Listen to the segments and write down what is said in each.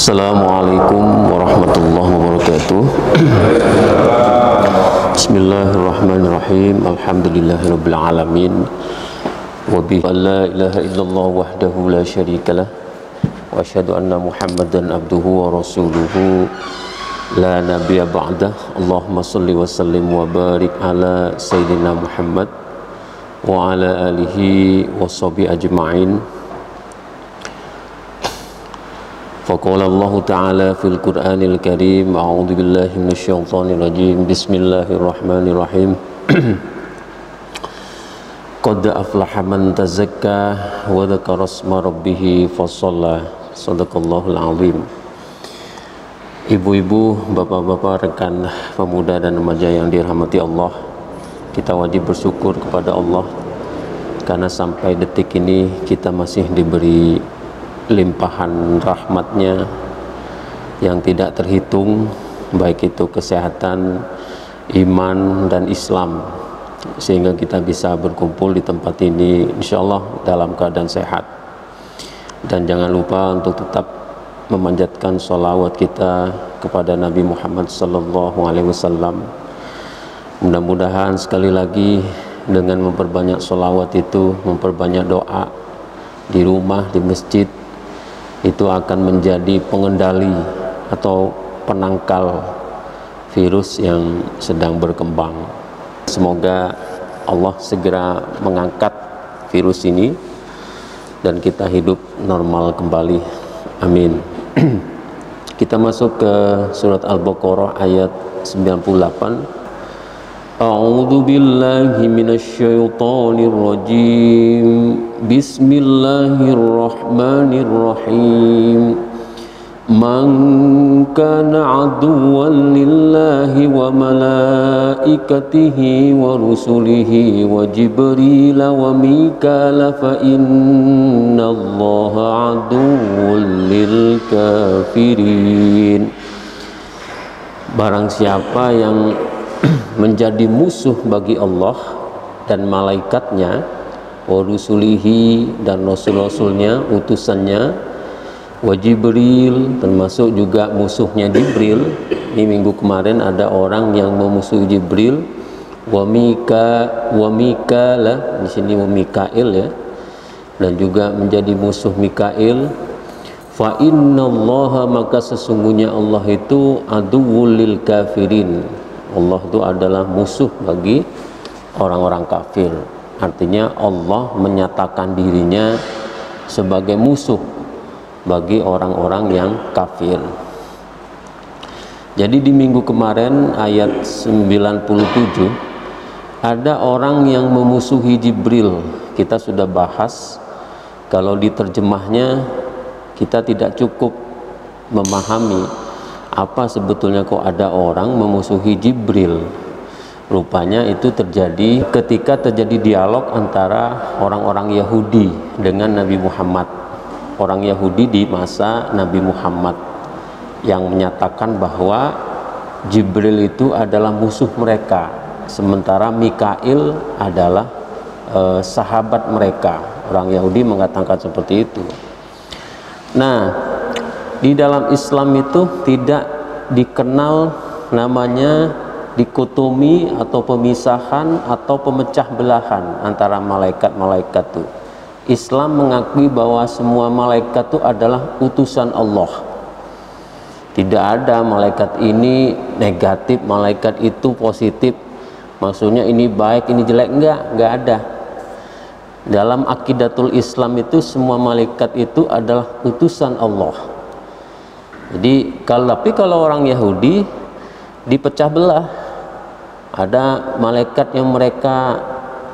Assalamualaikum warahmatullahi wabarakatuh. Bismillahirrahmanirrahim. Alhamdulillahirabbil alamin. Wa bihi la ilaha illallah wahdahu la syarikalah. Wa asyhadu anna Muhammadan abduhu wa rasuluhu la nabiyya ba'dah. Allahumma shalli wa sallim wa barik ala sayyidina Muhammad wa ala alihi wa sahbihi ajma'in. Faqala Allah Ta'ala fil Qur'anil Karim, a'udzu billahi minasyaitonir rajim. Bismillahirrahmanirrahim. Qad aflaha man tazakka wa dzakara isma rabbih fasalla. Shadaqallahul azim. Ibu-ibu, bapak-bapak, rekan pemuda dan remaja yang dirahmati Allah, kita wajib bersyukur kepada Allah karena sampai detik ini kita masih diberi limpahan rahmatnya yang tidak terhitung, baik itu kesehatan, iman, dan Islam, sehingga kita bisa berkumpul di tempat ini insyaallah dalam keadaan sehat. Dan jangan lupa untuk tetap memanjatkan sholawat kita kepada Nabi Muhammad SAW. Mudah-mudahan sekali lagi dengan memperbanyak sholawat itu, memperbanyak doa di rumah, di masjid, itu akan menjadi pengendali atau penangkal virus yang sedang berkembang. Semoga Allah segera mengangkat virus ini dan kita hidup normal kembali. Amin. Kita masuk ke surat Al-Baqarah ayat 98. A'udzu billahi minasyaitonir rajim. Bismillahirrahmanirrahim. Man kana aduwwan lillahi wa malaikatihi wa rusulihi wa jibril wa mikala fa innallaha aduwwun lil kafirin. Barang siapa yang menjadi musuh bagi Allah dan malaikatnya, wa rusulihi, dan rasul-rasulnya, utusannya, wa Jibril, termasuk juga musuhnya Jibril. Ini minggu kemarin ada orang yang memusuhi Jibril. Wa Mikala, di sini wa Mikail ya, dan juga menjadi musuh Mikail. Fa innallaha, maka sesungguhnya Allah itu aduwwul lil kafirin. Allah itu adalah musuh bagi orang-orang kafir. Artinya Allah menyatakan dirinya sebagai musuh bagi orang-orang yang kafir. Jadi di minggu kemarin ayat 97 ada orang yang memusuhi Jibril. Kita sudah bahas, kalau diterjemahnya kita tidak cukup memahami apa sebetulnya kok ada orang memusuhi Jibril. Rupanya itu terjadi ketika terjadi dialog antara orang-orang Yahudi dengan Nabi Muhammad. Orang Yahudi di masa Nabi Muhammad yang menyatakan bahwa Jibril itu adalah musuh mereka, sementara Mikail adalah sahabat mereka. Orang Yahudi mengatakan seperti itu. Nah, di dalam Islam itu tidak dikenal namanya dikotomi atau pemisahan atau pemecah belahan antara malaikat-malaikat itu. Islam mengakui bahwa semua malaikat itu adalah utusan Allah. Tidak ada malaikat ini negatif, malaikat itu positif. Maksudnya ini baik, ini jelek, enggak ada. Dalam akidatul Islam itu semua malaikat itu adalah utusan Allah. Jadi kalau orang Yahudi dipecah belah, ada malaikat yang mereka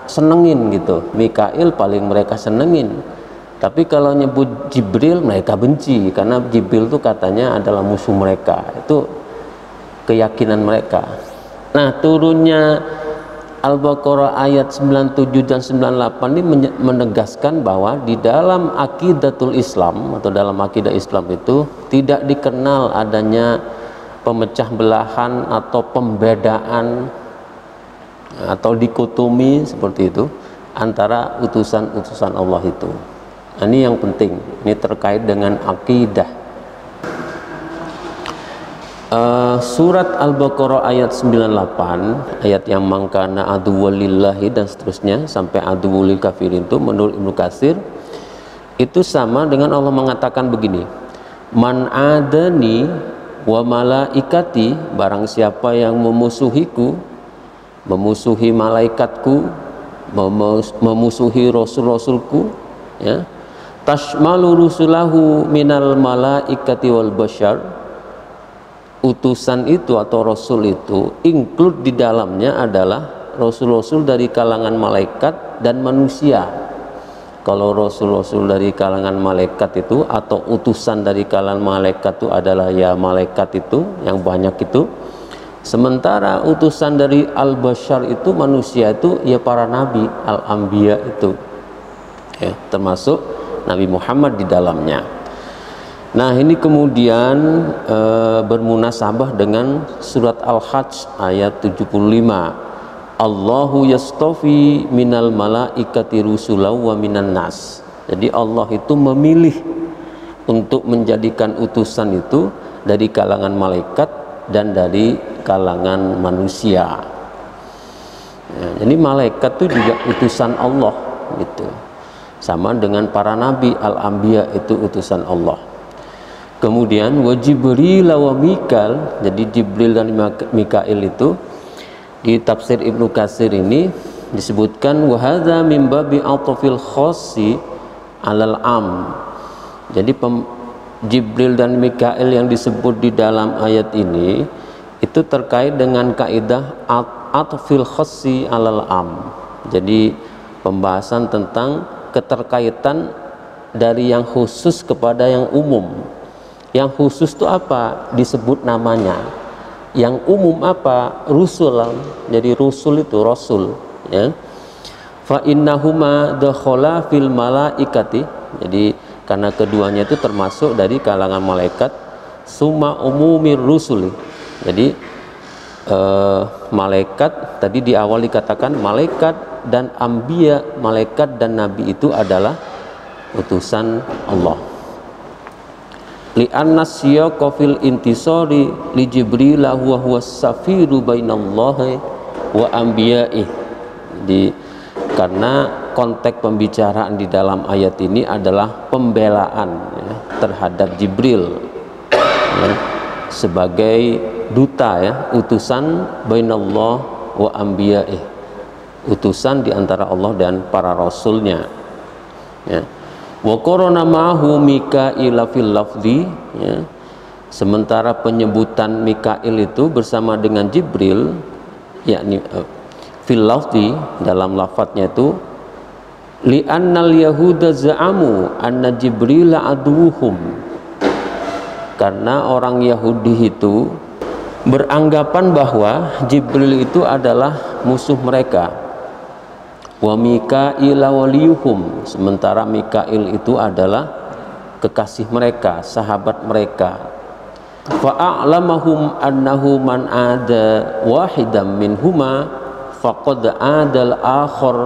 senengin gitu, Mikail paling mereka senengin, tapi kalau nyebut Jibril mereka benci karena Jibril itu katanya adalah musuh mereka. Itu keyakinan mereka. Nah, turunnya Al-Baqarah ayat 97 dan 98 ini menegaskan bahwa di dalam akidatul Islam atau dalam akidah Islam itu tidak dikenal adanya pemecah belahan atau pembedaan atau dikotomi seperti itu antara utusan-utusan Allah itu. Nah, ini yang penting, ini terkait dengan akidah. Surat Al-Baqarah ayat 98, ayat yang mangkana aduwwalillahi dan seterusnya sampai aduwwulil kafirin, itu menurut Ibnu Katsir itu sama dengan Allah mengatakan begini, man adani wa malaikati, barang siapa yang memusuhiku, memusuhi malaikatku, memusuhi rasul-rasulku, ya, tashmalu rusulahu minal malaikati wal bashar, utusan itu atau rasul itu include di dalamnya adalah rasul-rasul dari kalangan malaikat dan manusia. Kalau rasul-rasul dari kalangan malaikat itu atau utusan dari kalangan malaikat itu adalah ya malaikat itu yang banyak itu, sementara utusan dari al-bashar itu manusia itu ya para nabi, al-anbiya itu, ya, termasuk Nabi Muhammad di dalamnya. Nah, ini kemudian bermunasabah dengan surat Al-Hajj ayat 75. Allahu yastofi minal malaikati rusulau wa minan nas. Jadi Allah itu memilih untuk menjadikan utusan itu dari kalangan malaikat dan dari kalangan manusia. Ya, jadi malaikat itu juga utusan Allah gitu. Sama dengan para nabi, al-anbiya itu utusan Allah. Kemudian wa Jibril wa Mikail, jadi Jibril dan Mikail itu di tafsir Ibnu Katsir ini disebutkan wa hadza min babi atfil khassi alal am. Jadi Jibril dan Mikail yang disebut di dalam ayat ini itu terkait dengan kaidah atfil khassi alal am. Jadi pembahasan tentang keterkaitan dari yang khusus kepada yang umum. Yang khusus itu apa? Disebut namanya. Yang umum apa? Rusul. Jadi rusul itu rasul, ya. Fa innahuma dakhala fil malaikati. Jadi karena keduanya itu termasuk dari kalangan malaikat. Summa umumir rusuli. Jadi malaikat tadi di awal dikatakan malaikat dan anbiya, malaikat dan nabi itu adalah utusan Allah. Li'anna siyaqa fil intisari li Jibril huwa safiru bainallahi wa anbiya'i. Jadi karena konteks pembicaraan di dalam ayat ini adalah pembelaan, ya, terhadap Jibril, ya, sebagai duta, ya, utusan bainallah wa anbiya'i, utusan di antara Allah dan para rasulnya, ya. Wa qarana ma'ahu Mikail fil lafzi, ya. Sementara penyebutan Mikail itu bersama dengan Jibril, yakni fil lafzi, dalam lafadznya itu li'annal yahuda za'amu anna Jibril aduhum, karena orang Yahudi itu beranggapan bahwa Jibril itu adalah musuh mereka. Wa Mikail waliyuhum, sementara Mikail itu adalah kekasih mereka, sahabat mereka. Fa'a'lamahum annahu man ada wahidam minhuma faqad adal akhar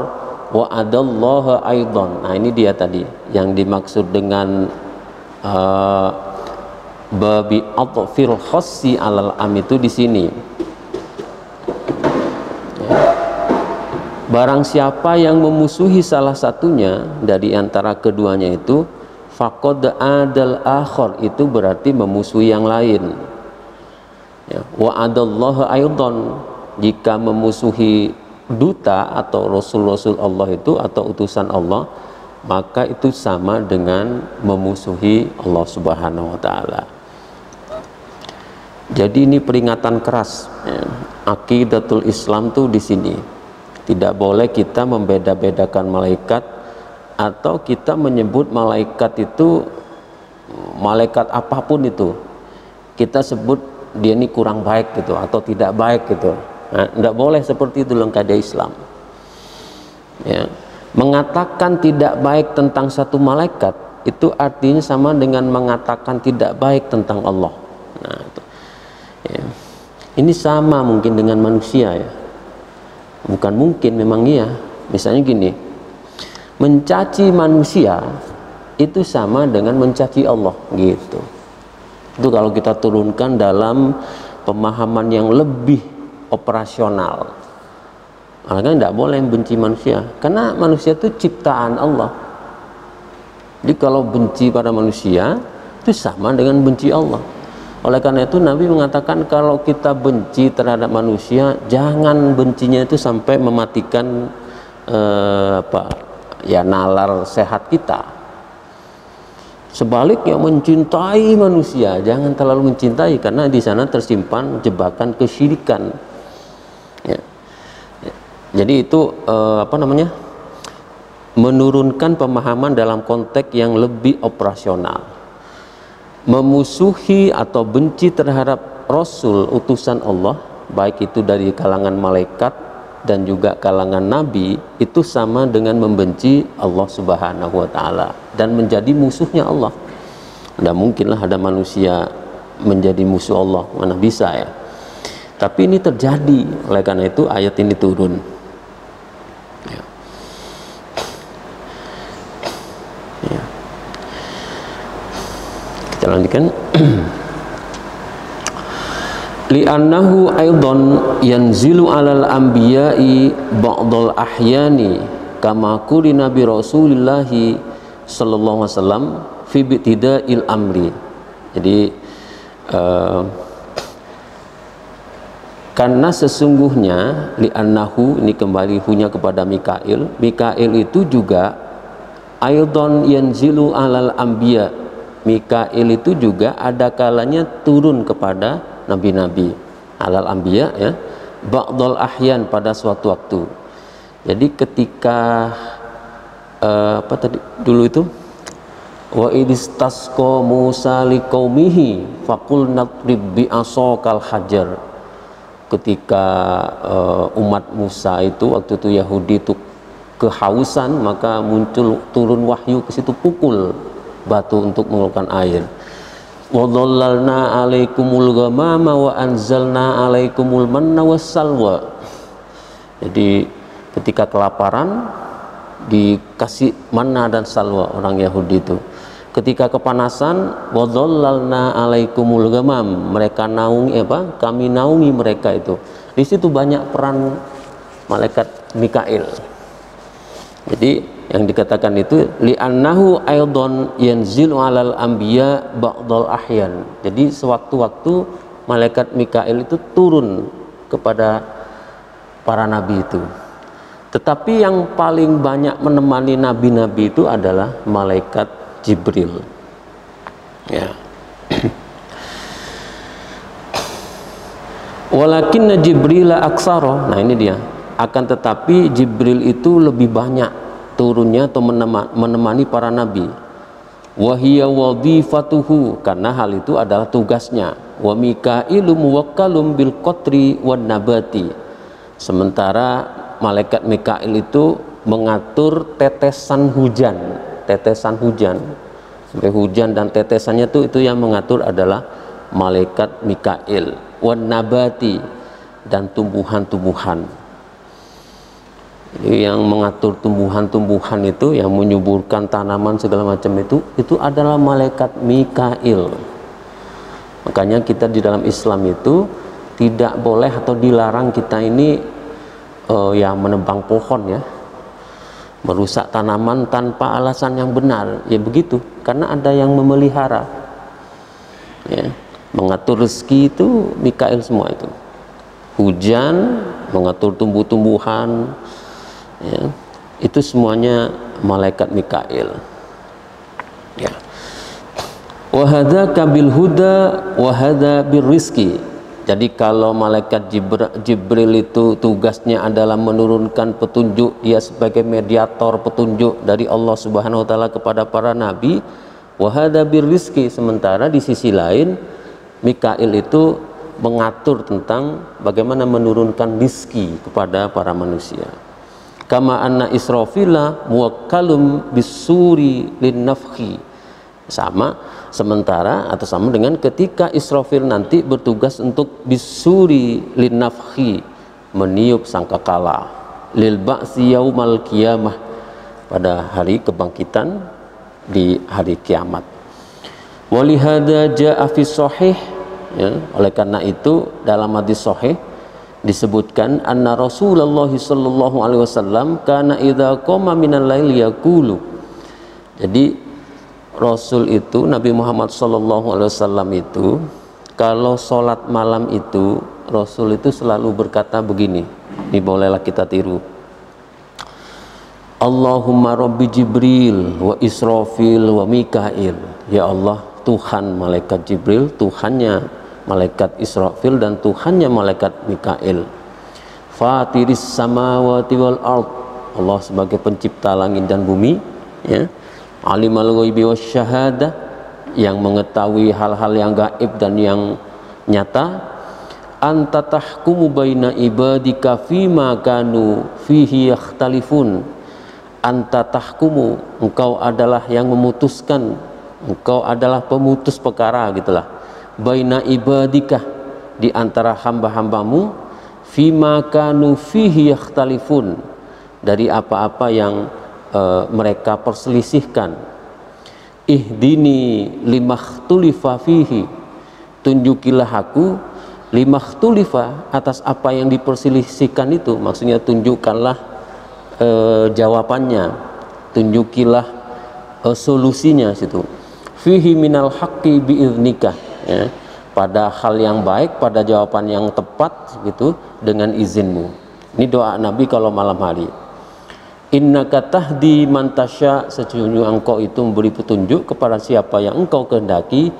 wa adallaha aidan. Nah, ini dia tadi yang dimaksud dengan babi atfil khassi alal am itu di sini. Barang siapa yang memusuhi salah satunya dari antara keduanya itu, faqad adal akhar, itu berarti memusuhi yang lain. Ya, wa adallaha aidan, jika memusuhi duta atau rasul-rasul Allah itu atau utusan Allah, maka itu sama dengan memusuhi Allah Subhanahu wa taala. Jadi ini peringatan keras, ya. Aqidatul Islam tuh di sini. Tidak boleh kita membeda-bedakan malaikat atau kita menyebut malaikat itu malaikat apapun itu. Kita sebut dia ini kurang baik gitu atau tidak baik gitu. Nah, tidak boleh seperti itu dalam kaidah Islam. Ya. Mengatakan tidak baik tentang satu malaikat itu artinya sama dengan mengatakan tidak baik tentang Allah. Nah, itu. Ya. Ini sama mungkin dengan manusia, ya. Bukan mungkin, memang iya. Misalnya gini, mencaci manusia itu sama dengan mencaci Allah gitu. Itu kalau kita turunkan dalam pemahaman yang lebih operasional. Makanya tidak boleh benci manusia, karena manusia itu ciptaan Allah. Jadi kalau benci pada manusia itu sama dengan benci Allah. Oleh karena itu Nabi mengatakan kalau kita benci terhadap manusia, jangan bencinya itu sampai mematikan nalar sehat kita. Sebaliknya mencintai manusia, jangan terlalu mencintai, karena di sana tersimpan jebakan kesyirikan. Ya. Jadi itu menurunkan pemahaman dalam konteks yang lebih operasional. Memusuhi atau benci terhadap Rasul utusan Allah, baik itu dari kalangan malaikat dan juga kalangan nabi, itu sama dengan membenci Allah Subhanahu wa Ta'ala dan menjadi musuhnya Allah. Tidak mungkinlah ada manusia menjadi musuh Allah, mana bisa ya. Tapi ini terjadi, oleh karena itu ayat ini turun. Ya. Ya. Kita lanjutkan. Li'annahu aidan yanzilu 'alal anbiya'i ba'dal ahyani kama qulina bi Rasulillah sallallahu alaihi wasallam fi ibtida'il amri. Jadi karena sesungguhnya li'annahu, ini kembali hunya kepada Mikail. Mikail itu juga aidan yanzilu 'alal anbiya'. Mikail itu juga ada kalanya turun kepada nabi-nabi, alal anbiya ya, ba'dal ahyan, pada suatu waktu. Jadi ketika dulu itu wa idistasqa Musa liqaumihi faqul nadrib bi'asaqal hajar. Ketika umat Musa itu waktu itu Yahudi itu kehausan, maka muncul turun wahyu ke situ, pukul batu untuk mengeluarkan air. Wa dhallalna 'alaikumul ghamama wa anzalna 'alaikumul manna wassalwa. Jadi ketika kelaparan dikasih manna dan salwa orang Yahudi itu. Ketika kepanasan wa dhallalna 'alaikumul ghamam, mereka naungi kami naungi mereka itu. Di situ banyak peran malaikat Mikail. Jadi yang dikatakan itu li'annahu aidan yanzilu 'alal anbiya ba'dal ahyan. Jadi sewaktu-waktu malaikat Mikail itu turun kepada para nabi itu. Tetapi yang paling banyak menemani nabi-nabi itu adalah malaikat Jibril. Ya. Walakinna Jibril aksara. Nah ini dia. Akan tetapi Jibril itu lebih banyak turunnya atau menemani para nabi. Wahiya wadhifatuhu, karena hal itu adalah tugasnya. Wa Mikailu muwakkalum bil qatri wan nabati. Sementara malaikat Mikail itu mengatur tetesan hujan, sampai hujan dan tetesannya itu yang mengatur adalah malaikat Mikail. Wan nabati, dan tumbuhan-tumbuhan. Yang mengatur tumbuhan-tumbuhan itu, yang menyuburkan tanaman segala macam itu adalah malaikat Mikail. Makanya kita di dalam Islam itu tidak boleh atau dilarang kita ini menebang pohon ya, merusak tanaman tanpa alasan yang benar. Ya begitu, karena ada yang memelihara. Ya, mengatur rezeki itu Mikail semua itu. Hujan, mengatur tumbuh-tumbuhan. Ya, itu semuanya malaikat Mikail. Ya. Wa hadzaka bil huda wa hadza bir rizqi. Jadi kalau malaikat Jibril itu tugasnya adalah menurunkan petunjuk, dia sebagai mediator petunjuk dari Allah Subhanahu wa taala kepada para nabi. Wa hadza bir rizqi, sementara di sisi lain Mikail itu mengatur tentang bagaimana menurunkan rizki kepada para manusia. Kama anna Israfila muwakkalum bisuri linnafhi. Sama dengan ketika Israfil nanti bertugas untuk bisuri linnafhi, meniup sangkakala, lil ba'si yaumal qiyamah, pada hari kebangkitan di hari kiamat. Walihada jaa fi sahih, ya, oleh karena itu dalam hadis sahih disebutkan anna Rasulullah sallallahu alaihi wasallam kana idza qama minal lail yaqulu. Jadi Rasul itu, Nabi Muhammad sallallahu alaihi wasallam itu kalau sholat malam itu Rasul itu selalu berkata begini, ini bolehlah kita tiru. Allahumma rabbi Jibril wa Israfil wa Mikail. Ya Allah, Tuhan malaikat Jibril, Tuhannya malaikat Israfil, dan Tuhannya malaikat Mikail. Fatiris samawati wal ard, Allah sebagai pencipta langit dan bumi, ya. Alimal ghaibi wasyahadah, yang mengetahui hal-hal yang gaib dan yang nyata. Anta tahkumu baina ibadika fima kanu fihi yakhtalifun. Anta tahkumu, engkau adalah yang memutuskan, engkau adalah pemutus perkara, gitulah. Baina ibadika, di antara hamba-hambamu, fima kanu fihi yakhtalifun, dari apa-apa yang mereka perselisihkan. Ihdini limakhtulifa fihi, tunjukilah aku limakhtulifa, atas apa yang diperselisihkan itu, maksudnya tunjukkanlah jawabannya, tunjukilah solusinya situ. Fihi minal haqqi biiznika, ya, pada hal yang baik, pada jawaban yang tepat gitu, dengan izinmu. Ini doa Nabi kalau malam hari. Innaka tahdi man tasya, sesungguhnya engkau itu memberi petunjuk kepada siapa yang engkau kehendaki,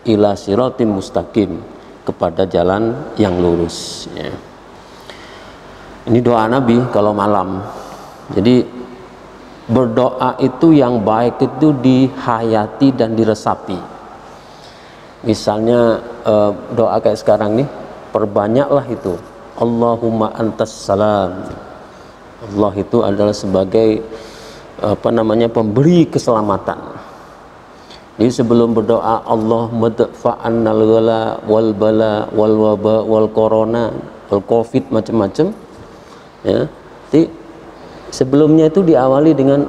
ila siratim mustaqim, kepada jalan yang lurus, ya. Ini doa Nabi kalau malam. Jadi berdoa itu yang baik itu dihayati dan diresapi. Misalnya doa kayak sekarang nih, perbanyaklah itu. Allahumma antas salam. Allah itu adalah sebagai pemberi keselamatan. Jadi sebelum berdoa Allah madfa'annal ghala wal bala wal waba wal corona wal covid macam-macam, ya. Jadi sebelumnya itu diawali dengan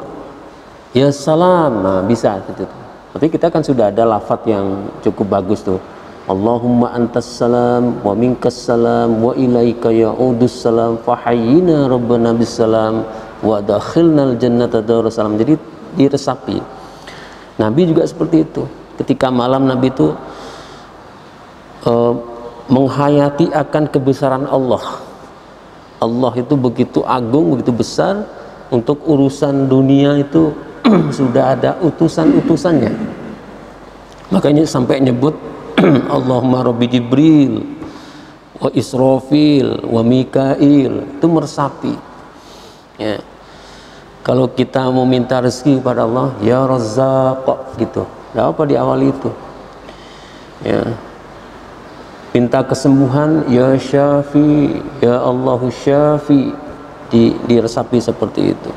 ya salam, nah, bisa gitu. Tapi kita kan sudah ada lafadz yang cukup bagus tuh. Allahumma antas salam wa minkas salam wa ilaika ya'udus salam fahayyina rabbana bisalam wa dakhilnal jannata darussalam. Jadi diresapi. Nabi juga seperti itu. Ketika malam Nabi itu menghayati akan kebesaran Allah. Allah itu begitu agung, begitu besar, untuk urusan dunia itu sudah ada utusan-utusannya. Makanya sampai nyebut Allahumma rabbi Jibril wa Israfil wa Mikail, itu meresapi, ya. Kalau kita mau minta rezeki kepada Allah, ya Razzaq gitu, tidak apa diawali itu, ya. Minta kesembuhan, ya Syafi, ya Allahu Syafi, diresapi seperti itu.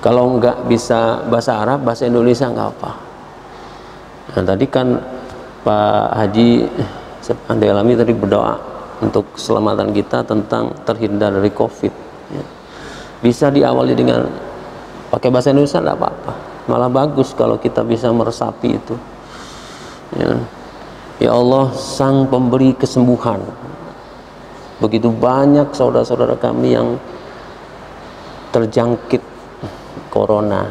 Kalau nggak bisa bahasa Arab, bahasa Indonesia nggak apa. Nah, tadi kan Pak Haji Andelami tadi berdoa untuk keselamatan kita tentang terhindar dari COVID, ya. Bisa diawali dengan pakai bahasa Indonesia, tidak apa-apa, malah bagus kalau kita bisa meresapi itu, ya. Ya Allah, sang pemberi kesembuhan, begitu banyak saudara-saudara kami yang terjangkit corona,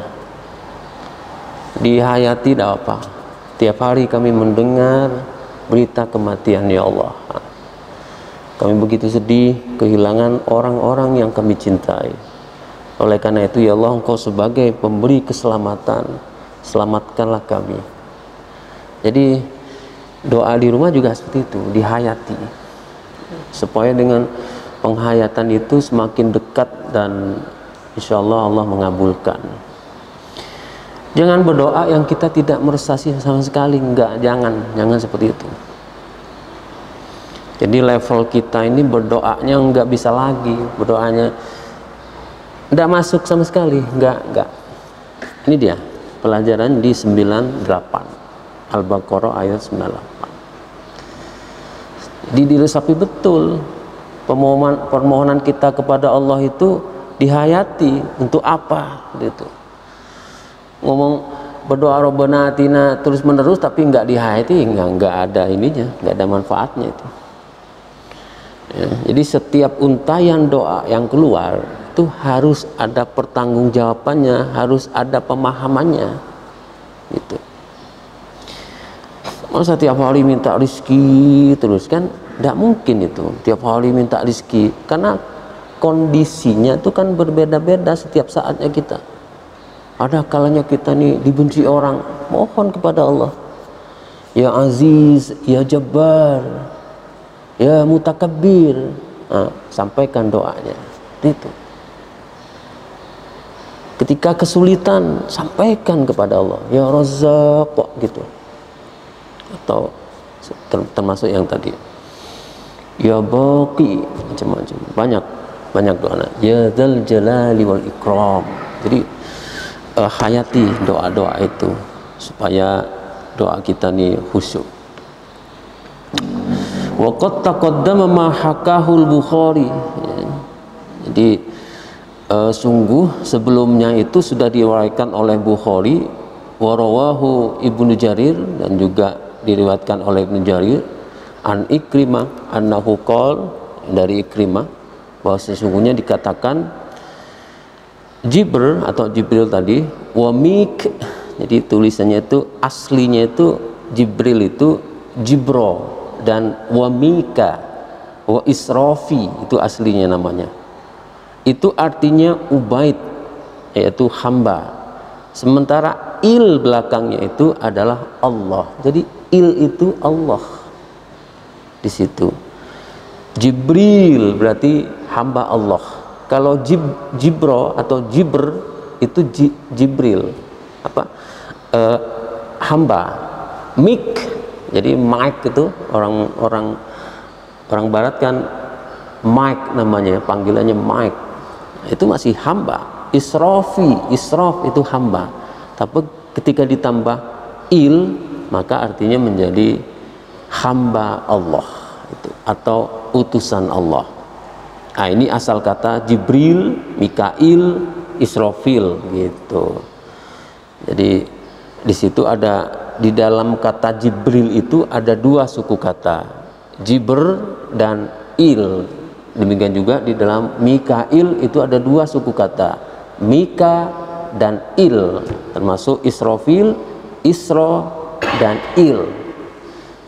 dihayati, tidak apa. Tiap hari kami mendengar berita kematian, ya Allah. Kami begitu sedih kehilangan orang-orang yang kami cintai. Oleh karena itu, ya Allah, Engkau sebagai pemberi keselamatan, selamatkanlah kami. Jadi doa di rumah juga seperti itu, dihayati, supaya dengan penghayatan itu semakin dekat dan insya Allah Allah mengabulkan. Jangan berdoa yang kita tidak meresapi sama sekali, enggak, jangan seperti itu. Jadi level kita ini berdoanya enggak bisa lagi, berdoanya enggak masuk sama sekali, enggak. Ini dia pelajaran di 98 Al-Baqarah ayat 98. Diresapi betul permohonan kita kepada Allah itu, dihayati untuk apa gitu. Ngomong berdoa Rabbana atina terus menerus tapi nggak dihayati, nggak ada ininya, nggak ada manfaatnya itu. Ya, jadi setiap untayan doa yang keluar itu harus ada pertanggungjawabannya, harus ada pemahamannya, gitu. Masa tiap hari minta rezeki terus kan, tidak mungkin itu. Tiap hari minta rezeki, karena kondisinya itu kan berbeda-beda setiap saatnya kita. Ada kalanya kita nih dibenci orang, mohon kepada Allah, ya Aziz, ya Jabbar, ya Mutakabbir, sampaikan doanya. Itu. Ketika kesulitan, sampaikan kepada Allah, ya Razzaq, gitu. Atau termasuk yang tadi, ya Baqi, macam-macam, banyak doa, ya Dzal Jalali wal Ikram. Jadi hayati doa-doa itu supaya doa kita nih khusyuk. Wa qad taqaddama ma hakahul Bukhari. Jadi sungguh sebelumnya itu sudah diriwayatkan oleh Bukhari, wa rawahu Ibnu Jarir, dan juga diriwayatkan oleh Ibnu Jarir an Ikrimah annahu qala, dari Ikrimah bahwa sesungguhnya dikatakan Jibril atau Jibril tadi, wa mik, jadi tulisannya itu aslinya itu Jibril itu Jibro, dan wa mika wa Israfi itu aslinya namanya. Itu artinya Ubaid, yaitu hamba. Sementara il belakangnya itu adalah Allah. Jadi il itu Allah di situ. Jibril berarti hamba Allah. Kalau Jibro atau Jibr itu Jibril, hamba. Mik, jadi Mike itu orang Barat kan Mike namanya, panggilannya Mike, itu masih hamba. Israf itu hamba, tapi ketika ditambah il maka artinya menjadi hamba Allah itu, atau utusan Allah. Nah, ini asal kata Jibril, Mikail, Israfil gitu. Jadi di situ ada, di dalam kata Jibril itu ada dua suku kata, Jibr dan il. Demikian juga di dalam Mikail itu ada dua suku kata, Mika dan il, termasuk Israfil, Isra dan il,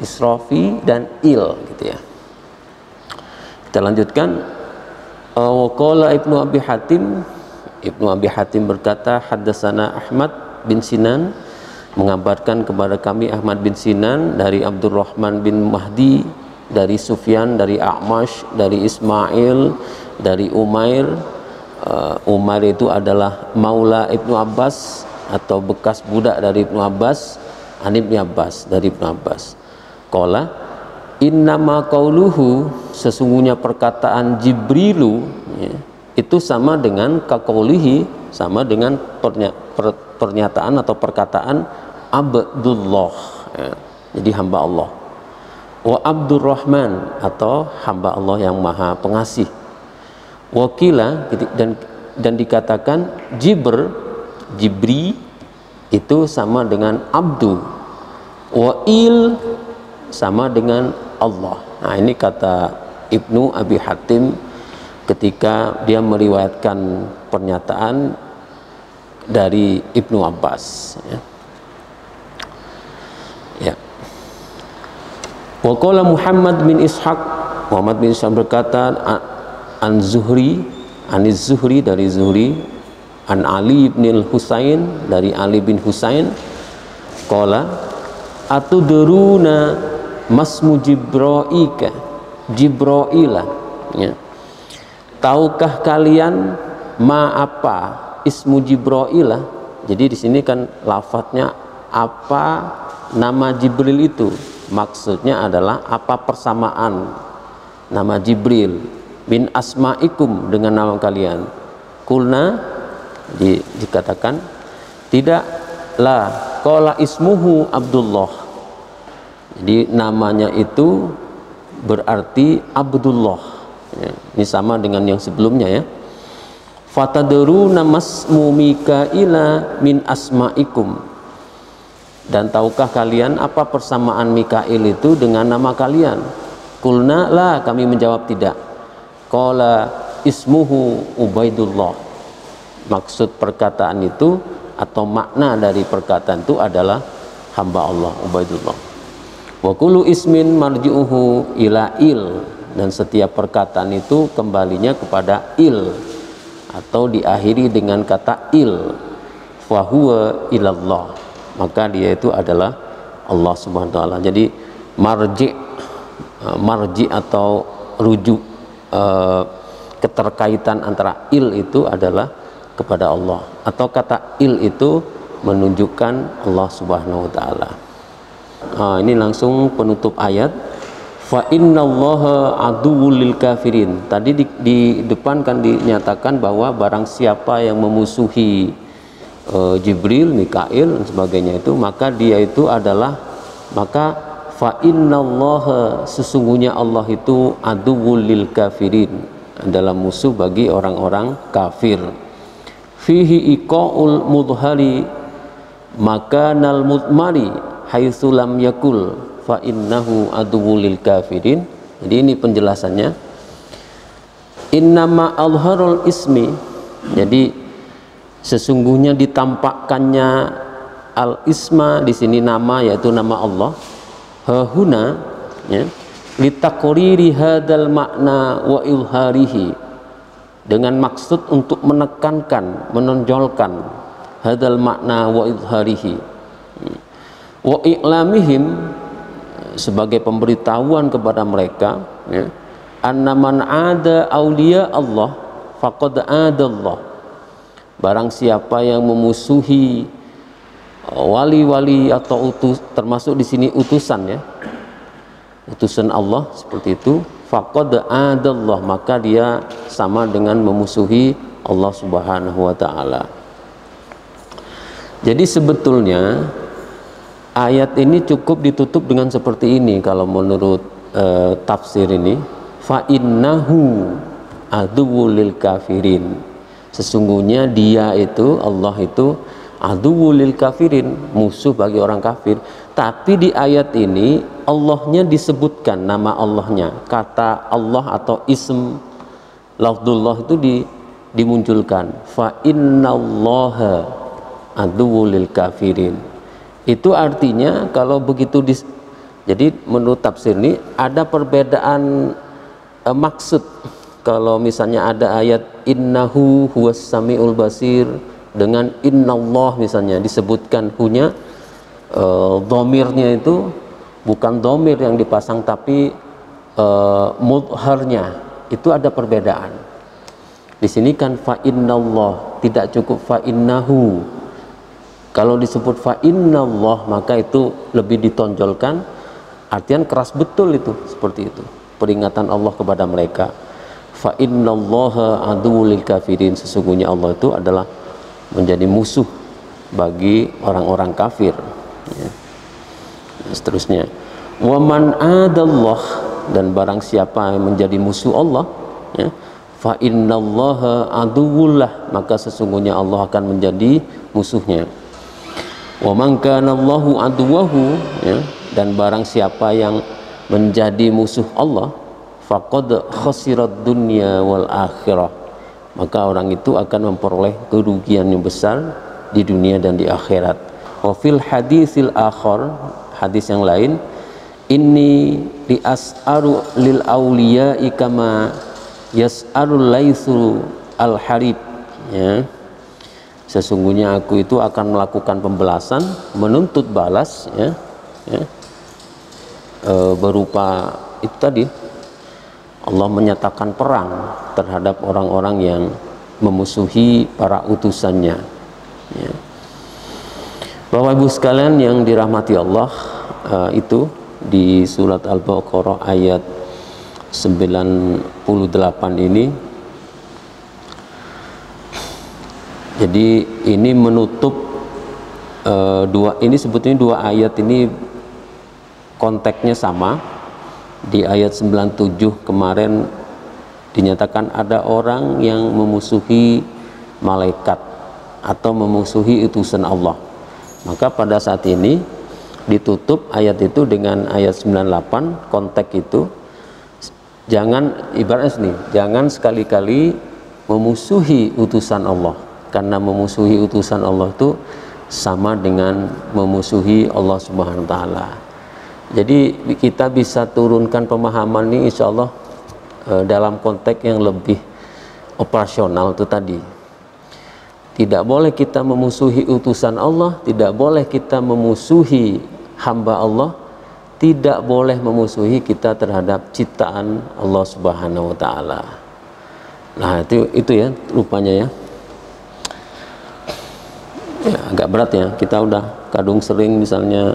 Israfi dan il, gitu ya. Kita lanjutkan. Waqala Ibnu Abi Hatim berkata, haddatsana Ahmad bin Sinan, mengabarkan kepada kami Ahmad bin Sinan dari Abdurrahman bin Mahdi, dari Sufyan, dari A'mash, dari Ismail, dari Umair. Umair itu adalah maula Ibnu Abbas atau bekas budak dari Ibnu Abbas, an Ibnu Abbas, dari Ibnu Abbas. Qala innama qauluhu, sesungguhnya perkataan Jibrilu, ya, itu sama dengan kaqaulihi, sama dengan pernyataan atau perkataan Abdullah, ya, jadi hamba Allah. Wa Abdurrahman, atau hamba Allah yang maha pengasih. Wakila, dan dikatakan Jibri itu sama dengan Abdu. Wa il sama dengan Allah. Nah, ini kata Ibnu Abi Hatim ketika dia meriwayatkan pernyataan dari Ibnu Abbas, ya. Ya. Wa qala Muhammad bin Ishaq berkata an Zuhri, Aniz Zuhri, dari Zuhri, an Ali bin Husain, dari Ali bin Husain, qala atudruna masmu Jibrailah, ya. Tahukah kalian apa ismu Jibrailah? Jadi di sini kan lafadznya apa nama Jibril itu, maksudnya adalah apa persamaan nama Jibril min asma'ikum, dengan nama kalian. Kulna, dikatakan tidaklah, qala ismuhu Abdullah, jadi namanya itu berarti Abdullah, ya. Ini sama dengan yang sebelumnya, ya. Fatadruna masmu Mikaila min asma'ikum, Dan tahukah kalian apa persamaan Mikail itu dengan nama kalian? Qulna la, kami menjawab tidak. Qala ismuhu Ubaidullah. Maksud perkataan itu atau makna dari perkataan itu adalah hamba Allah, Ubaidullah. Wa kullu ismin marji'uhu ila il, dan setiap perkataan itu kembalinya kepada il atau diakhiri dengan kata il. Fa huwa ilallah, maka dia itu adalah Allah Subhanahu wa taala. Jadi marji atau rujuk keterkaitan antara il itu adalah kepada Allah, atau kata il itu menunjukkan Allah Subhanahu wa taala. Ini langsung penutup ayat. Fa innallaha aduwwul lil kafirin. Tadi di depan kan dinyatakan bahwa barang siapa yang memusuhi Jibril, Mikail dan sebagainya itu, maka dia itu adalah, maka fa innallaha, sesungguhnya Allah itu aduwwul lil kafirin, adalah musuh bagi orang-orang kafir. Fihi iqaul mudhari makanal mudmari haitsu lam yakul fa innahu aduwwul lil kafirin. Jadi ini penjelasannya. Innama alharul ismi, jadi sesungguhnya ditampakkannya al-isma di sini nama, yaitu nama Allah, hahuna, ya, litaqriri hadal makna wa ilharihi, dengan maksud untuk menekankan, menonjolkan hadal makna wa ilharihi, wa i'lamihim, sebagai pemberitahuan kepada mereka, ya, anna man ada auliya Allah faqad adallah, barang siapa yang memusuhi wali-wali atau termasuk di sini utusan, ya, utusan Allah seperti itu, faqad adallah, maka dia sama dengan memusuhi Allah Subhanahu wa taala. Jadi sebetulnya ayat ini cukup ditutup dengan seperti ini kalau menurut tafsir ini, fa innahu aduwwul lil kafirin, sesungguhnya dia itu, Allah itu aduwwul lil kafirin, musuh bagi orang kafir. Tapi di ayat ini Allahnya disebutkan, nama Allahnya, kata Allah atau ism lafdullah itu dimunculkan, fa innallaha aduwwul lil kafirin. Itu artinya kalau begitu jadi menurut tafsir ini ada perbedaan maksud. Kalau misalnya ada ayat innahu huwas samiul basir dengan innallah misalnya, disebutkan hunya, domirnya itu bukan domir yang dipasang tapi mudharnya, itu ada perbedaan. Di sini kan fa innallah, tidak cukup fa innahu. Kalau disebut fa innallah maka itu lebih ditonjolkan, artian keras betul itu, seperti itu peringatan Allah kepada mereka. Fa innallaha aduwwul lil kafirin, sesungguhnya Allah itu adalah menjadi musuh bagi orang-orang kafir, ya. Seterusnya, wa man adallah, dan barang siapa yang menjadi musuh Allah, ya, fa innallaha aduwwullah, maka sesungguhnya Allah akan menjadi musuhnya. Wa man kana Allahu aduwwahu, ya, dan barang siapa yang menjadi musuh Allah, faqad khasirat dunya wal akhirah, maka orang itu akan memperoleh kerugian yang besar di dunia dan di akhirat. Wa fil hadisil akhar, hadis yang lain, inni li as'aru lil auliya'i kama yas'arul laitsu al harib, ya, sesungguhnya aku itu akan melakukan pembalasan, menuntut balas, ya, ya, berupa itu tadi, Allah menyatakan perang terhadap orang-orang yang memusuhi para utusannya, ya. Bapak Ibu sekalian yang dirahmati Allah, itu di surat Al-Baqarah ayat 98 ini. Jadi ini menutup ini sebetulnya dua ayat ini konteksnya sama. Di ayat 97 kemarin dinyatakan ada orang yang memusuhi malaikat atau memusuhi utusan Allah. Maka pada saat ini ditutup ayat itu dengan ayat 98, konteks itu. Jangan, ibaratnya sini, jangan sekali-kali memusuhi utusan Allah, karena memusuhi utusan Allah itu sama dengan memusuhi Allah Subhanahu wa taala. Jadi kita bisa turunkan pemahaman ini insya Allah dalam konteks yang lebih operasional itu tadi. Tidak boleh kita memusuhi utusan Allah, tidak boleh kita memusuhi hamba Allah, tidak boleh memusuhi kita terhadap ciptaan Allah Subhanahu wa taala. Nah, itu ya rupanya ya. Ya, agak berat ya. Kita udah kadung sering misalnya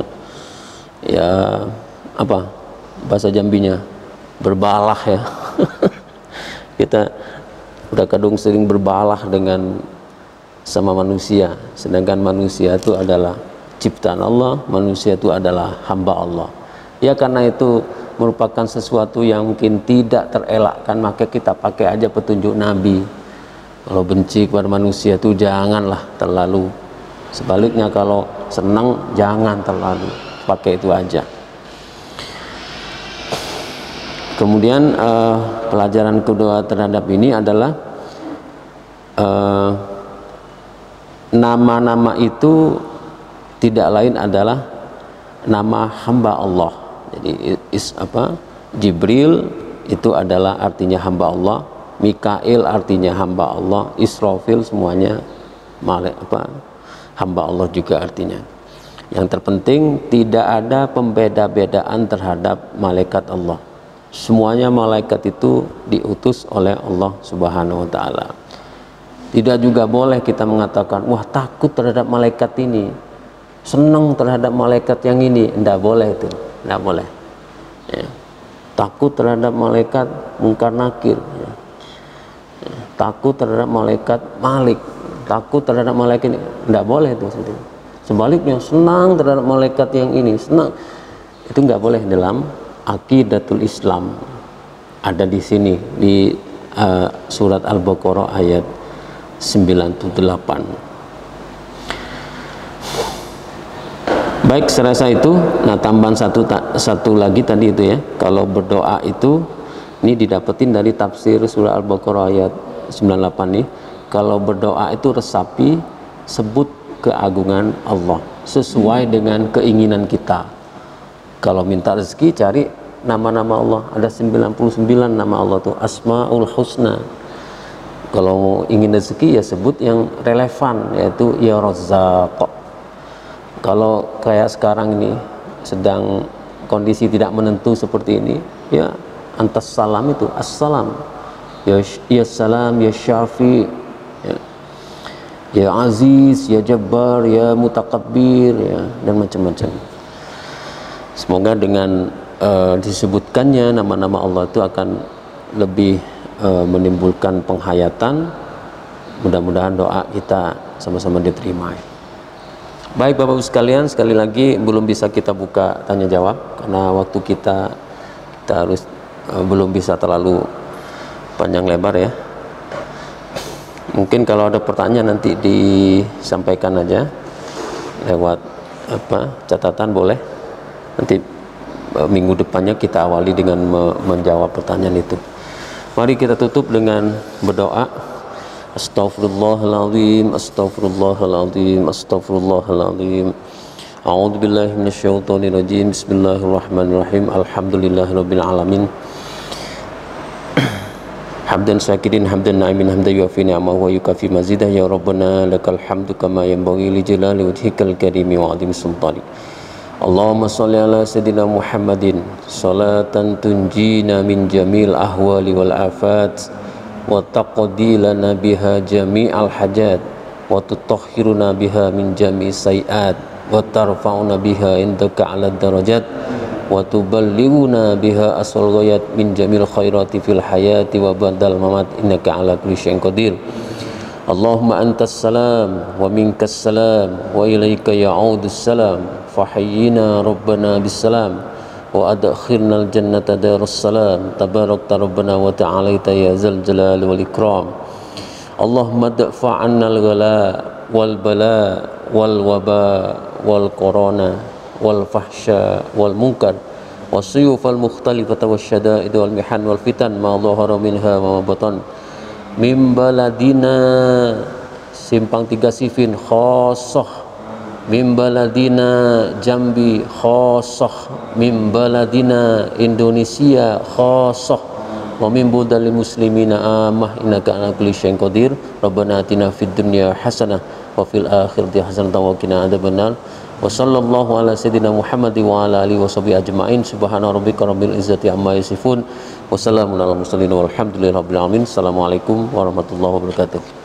ya apa bahasa Jambinya berbalah ya. Kita udah kadung sering berbalah dengan sama manusia, sedangkan manusia itu adalah ciptaan Allah, manusia itu adalah hamba Allah. Ya karena itu merupakan sesuatu yang mungkin tidak terelakkan, maka kita pakai aja petunjuk Nabi. Kalau benci kepada manusia itu janganlah terlalu, sebaliknya kalau senang jangan terlalu, pakai itu aja. Kemudian pelajaran kedua terhadap ini adalah nama-nama itu tidak lain adalah nama hamba Allah. Jadi Jibril itu adalah artinya hamba Allah, Mikail artinya hamba Allah, Israfil semuanya hamba Allah juga artinya. Yang terpenting tidak ada pembeda-bedaan terhadap malaikat Allah. Semuanya malaikat itu diutus oleh Allah Subhanahu wa taala. Tidak juga boleh kita mengatakan, wah takut terhadap malaikat ini, senang terhadap malaikat yang ini. Tidak boleh itu, tidak boleh ya. Takut terhadap malaikat Munkar Nakir ya. Takut terhadap malaikat Malik, takut terhadap malaikat ini, tidak boleh itu. Sebaliknya senang terhadap malaikat yang ini, senang. Itu nggak boleh dalam Aqidatul Islam. Ada di sini di surat Al-Baqarah ayat 98. Baik, serasa itu. Nah, tambahan satu lagi tadi itu ya. Kalau berdoa itu, ini didapetin dari tafsir surah Al-Baqarah ayat 98 nih. Kalau berdoa itu resapi, sebut keagungan Allah sesuai dengan keinginan kita. Kalau minta rezeki, cari nama-nama Allah. Ada 99 nama Allah tuh, Asmaul Husna. Kalau ingin rezeki ya sebut yang relevan, yaitu Ya Razzaq. Kalau kayak sekarang ini sedang kondisi tidak menentu seperti ini, ya antas salam itu assalam, ya salam, ya syafi, ya aziz, ya jabbar, ya mutakabbir, ya, dan macam-macam. Semoga dengan disebutkannya nama-nama Allah itu akan lebih menimbulkan penghayatan. Mudah-mudahan doa kita sama-sama diterima. Baik Bapak Ibu sekalian, sekali lagi belum bisa kita buka tanya jawab karena waktu kita harus belum bisa terlalu panjang lebar ya. Mungkin kalau ada pertanyaan nanti disampaikan aja lewat catatan boleh. Nanti minggu depannya kita awali dengan menjawab pertanyaan itu. Mari kita tutup dengan berdoa. Astaghfirullahaladzim, astaghfirullahaladzim, astaghfirullahaladzim. A'udzu billahi minasyaitonir rajim. Bismillahirrahmanirrahim. Alhamdulillahirabbil alamin. Hamdan syakirin, hamdan na'imin, hamdan yuafi ni'amahu wa yukafi mazidah. Ya Rabbana lakal hamdu kama yanbaghi li jalali wajhikal karimi wa 'azimi sultanik. Allahumma sholli ala sayyidina Muhammadin salatan tunjina min jamil ahwali wal afat wa taqdi lana biha jami'al hajat wa tutahhiruna biha min jami'i sayiat wa tarfa'una biha indaka 'ala darajat wa tuballighuna biha asal ghayat min jamil khairati fil hayati wa badal mamat innaka 'ala kulli syai'in qadir. Allahumma antas salam wa minkas salam wa ilaika ya'udus salam fahayyina rabbana bis salam wa adkhilnal jannata darussalam tabarakta rabbana wa ta'alaita ya zal jalal wal ikram. Allahumma da'fa 'annal ghala wal bala wal waba wal corona wal fahsya wal munkar wasuyufal mukhtalifata wasyada'id wal mihan wal fitan ma dhahara minha wa ma batan min baladina Simpang Tiga Sifin khosoh, min baladina Jambi khosoh, min baladina Indonesia khosoh, wa min budal muslimina amah innaka ala kulli syai'in qadir. Rabbana atina fid dunya hasanah wa fil akhirati hasanah wa qina adzabannar. Wa sallallahu ala sayyidina Muhammad wa ala alihi wa sahbihi ajma'in. Subhana rabbika rabbil izzati amma yasifun. Wassalamu ala mursalin walhamdulillahi rabbil alamin. Assalamualaikum warahmatullahi wabarakatuh.